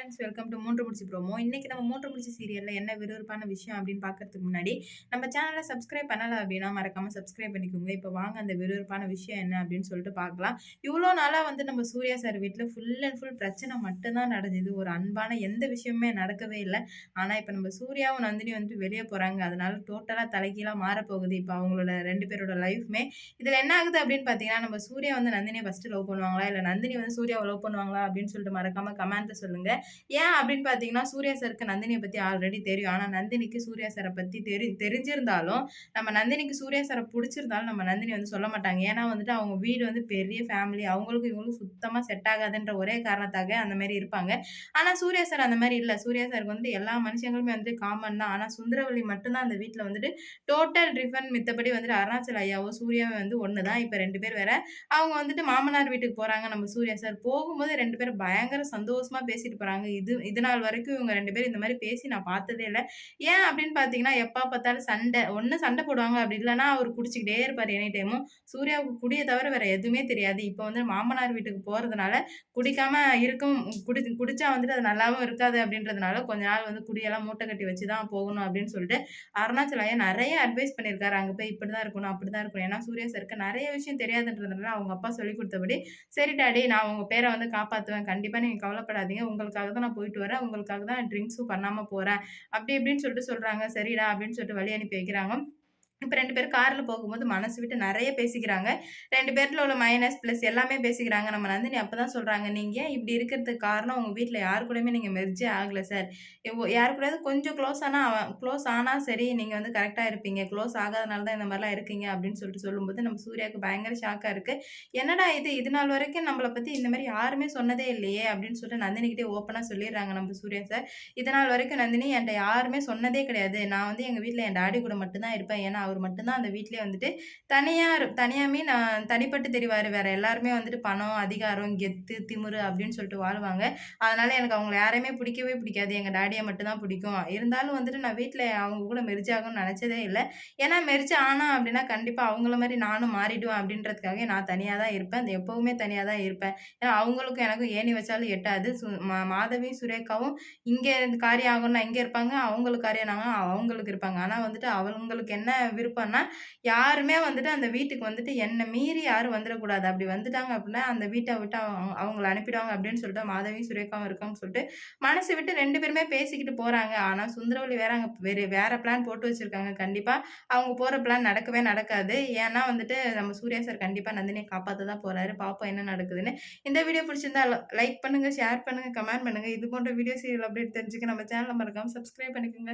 Friends welcome to மூன்று முடிச்சு promo. இன்னைக்கு நம்ம மூன்று முடிச்சு சீரியல்ல என்ன விறுவிறுப்பான விஷயம் அப்படின்னு பார்க்கறதுக்கு முன்னாடி நம்ம சேனலை சப்ஸ்கிரைப் பண்ணல அப்படின்னா மறக்காம சப்ஸ்கிரைப் பண்ணிக்கோங்க. இப்போ வாங்க அந்த விறுவிறுப்பான விஷயம் என்ன அப்படின்னு சொல்லிட்டு பார்க்கலாம். இவ்வளோ நாளா வந்து நம்ம சூர்யா சார் வீட்டில் ஃபுல் அண்ட் ஃபுல் பிரச்சனை மட்டும்தான் நடந்தது. ஒரு அன்பான எந்த விஷயமுமே நடக்கவே இல்லை. ஆனா இப்போ நம்ம சூர்யாவும் நந்தினி வந்து வெளியே போறாங்க. அதனால டோட்டலா தலைகீழா மாறப்போகுது. இப்போ அவங்களோட ரெண்டு பேரோட லைஃப்மே இதுல என்ன ஆகுது அப்படின்னு பாத்தீங்கன்னா, நம்ம சூர்யா வந்து நந்தினிய ஃபர்ஸ்ட் லவ் பண்ணுவாங்களா? இல்ல நந்தினி வந்து சூர்யாவ லவ் பண்ணுவாங்களா? அப்படின்னு சொல்லிட்டு மறக்காம கமெண்ட்ல சொல்லுங்க. ஏன் அப்படின்னு பாத்தீங்கன்னா, சூர்யா சாருக்கு நந்தினிய பத்தி ஆல்ரெடி தெரியும். ஆனா நந்தினிக்கு சூர்யா சார பத்தி தெரிஞ்சிருந்தாலும், நம்ம நந்தினிக்கு சூர்யா சார புடிச்சிருந்தாலும் நம்ம நந்தினி வந்து சொல்ல மாட்டாங்க. ஏன்னா வந்துட்டு அவங்க வீடு வந்து பெரிய ஃபேமிலி. அவங்களுக்கும் இவங்களுக்கும் சுத்தமா செட் ஆகாதுன்ற ஒரே காரணத்தாக அந்த மாரி இருப்பாங்க. ஆனா சூர்யா சார் அந்த மாரி இல்ல. சூர்யா சாருக்கு வந்து எல்லா மனுஷங்களுமே வந்து காமன் தான். ஆனா சுந்தரவல்லி மட்டும் தான் அந்த வீட்ல வந்துட்டு டோட்டல் டிஃபரெண்ட். மித்தபடி வந்துட்டு அருணாச்சல ஐயாவும், சூர்யாவும் வந்து ஒண்ணு தான். இப்ப 2 பேர் வேற. அவங்க வந்துட்டு மாமனார் வீட்டுக்கு போறாங்க நம்ம சூர்யா சார். போகும்போது 2 பேரும் பயங்கர சந்தோஷமா பேசிட்டு போறாங்க. இது நாள் வரைக்கும் இவங்க 2 பேரும் இந்த மாரி பேசி நான் பார்த்ததே இல்ல. ஏன் அப்படின்னு பார்த்தீங்கன்னா, எப்ப பார்த்தாலும் சண்டை. ஒண்ணு சண்டை போடுவாங்க. அப்படி இல்லன்னா அவரு குடிச்சுக்கிட்டே இருப்பாரு எனி டைமும். சூர்யாவுக்கு குடிய தவிர வேற எதுவுமே தெரியாது. இப்ப வந்து மாமனார் வீட்டுக்கு போறதுனால, குடிக்காம இருக்கும் குடிச்சா வந்துட்டு அது நல்லாவும் இருக்காது அப்படின்றதுனால, கொஞ்ச நாள் வந்து குடியெல்லாம் மூட்டை கட்டி வச்சு தான் போகணும் அப்படின்னு சொல்லிட்டு அருணாச்சல ஐயா நெறைய அட்வைஸ் பண்ணியிருக்காரு. அங்க போய் இப்படிதான் இருக்கணும், அப்படிதான் இருக்கணும். ஏன்னா சூர்யா சாருக்கு நெறைய விஷயம் தெரியாதுன்றதுனால அவங்க அப்பா சொல்லிக் குடுத்தபடி, "சரி டாடி நான் உங்க பேர வந்து காப்பாத்துவேன். கண்டிப்பா நீங்க கவலைப்படாதீங்க. உங்களுக்காக தான் நான் போயிட்டு வரேன். உங்களுக்காக தான் நான் ட்ரிங்க்ஸும் பண்ணாம போறேன்." அப்படி இப்படின்னு சொல்லிட்டு சொல்றாங்க. சரிடா அப்படின்னு சொல்லிட்டு வழி அனுப்பி வைக்கிறாங்க. இப்ப 2 பேரும் கார்ல போகும்போது மனசு விட்டு நெறைய பேசிக்கிறாங்க. 2 பேத்துல உள்ள மைனஸ், பிளஸ் எல்லாமே பேசிக்கிறாங்க. நம்ம நந்தினி அப்பதான் சொல்றாங்க, "நீங்க ஏன் இப்படி இருக்கிறதுக்கு காரணம் உங்க வீட்ல யார் கூடயுமே நீங்க மெர்ஜே ஆகல சார். யார் கூடயாவது கொஞ்சம் க்ளோஸ் ஆனா சரி, நீங்க வந்து கரெக்ட்டா இருப்பீங்க. க்ளோஸ் ஆகாதனால தான் இந்த மாரிலாம் இருக்கீங்க." அப்படின்னு சொல்லிட்டு சொல்லும்போது, நம்ம சூர்யாவுக்கு பயங்கர ஷாக்கா இருக்கு. "என்னடா இது! இது நாள் வரைக்கும் நம்மள பத்தி இந்த மாரி யாருமே சொன்னதே இல்லையே!" அப்படின்னு சொல்லிட்டு நந்தினிகிட்டயே ஓப்பனா சொல்லிர்றாங்க நம்ம சூர்யா சார். "இது நாள் வரைக்கும் நந்தினி என்ட்ட யாருமே சொன்னதே கிடையாது. நான் வந்து எங்க வீட்ல என் டாடி கூட மட்டும் தான் இருப்பேன். ஏன்னா அவரு மட்டும் தான் அந்த வீட்லயே வந்துட்டு தனியா மீன் தனிப்பட்டு தெரிவாரு. வேற எல்லாருமே வந்துட்டு பணம், அதிகாரம், கெத்து, திமிரு அப்படின்னு சொல்லிட்டு வாழ்வாங்க. அதனால எனக்கு அவங்கள யாரையுமே பிடிக்கவே பிடிக்காது. எங்க டாடிய மட்டும் தான் பிடிக்கும். இருந்தாலும் வந்துட்டு நான் வீட்ல அவங்க கூட மெர்ஜ் ஆகணும்னு நெனச்சதே இல்ல. ஏன்னா மெர்ஜ் ஆனா அப்படின்னா கண்டிப்பா அவங்கள மாரி நானும் மாறிடுவேன் அப்படின்றதுக்காக நான் தனியா தான் இருப்பேன். அது எப்பவுமே தனியா தான் இருப்பேன். ஏன்னா அவங்களுக்கும் எனக்கும் ஏணி வச்சாலும் எட்டாது. மாதவியும், சுரேகாவும் இங்க காரியம் ஆகணும்னா இங்க இருப்பாங்க. அவங்களுக்கு காரியம் ஆகணும்னா அவங்களுக்கு இருப்பாங்க. ஆனா வந்துட்டு அவங்களுக்கு என்ன விருப்பம்னா, யாருமே வந்துட்டு அந்த வீட்டுக்கு வந்துட்டு என்ன மீறி யாரும் வந்துறக்கூடாது. அப்படி வந்துட்டாங்க அப்படின்னா, அந்த வீட்ட விட்டு அவங்கள அனுப்பிடுவாங்க அப்படின்னு சொல்லிட்டு மாதவியும், சுரேகாவும் இருக்காங்கன்னு சொல்லிட்டு, மனசு விட்டு 2 பேருமே பேசிக்கிட்டு போறாங்க. ஆனா சுந்தரவல்லி வேற அங்க வேற பிளான் போட்டு வச்சிருக்காங்க. கண்டிப்பா அவங்க போற பிளான் நடக்கவே நடக்காது. ஏன்னா வந்துட்டு நம்ம சூர்யா சார் கண்டிப்பா நந்தினிய காப்பாத்த தான் போறாரு. பாப்போம் என்ன நடக்குதுன்னு. இந்த வீடியோ பிடிச்சிருந்தா லைக் பண்ணுங்க, ஷேர் பண்ணுங்க, கமெண்ட் பண்ணுங்க. இது போன்ற வீடியோ சீரியல் அப்டேட் தெரிஞ்சுக்க நம்ம சேனல மறக்காம சப்ஸ்கிரைப் பண்ணிக்கோங்க.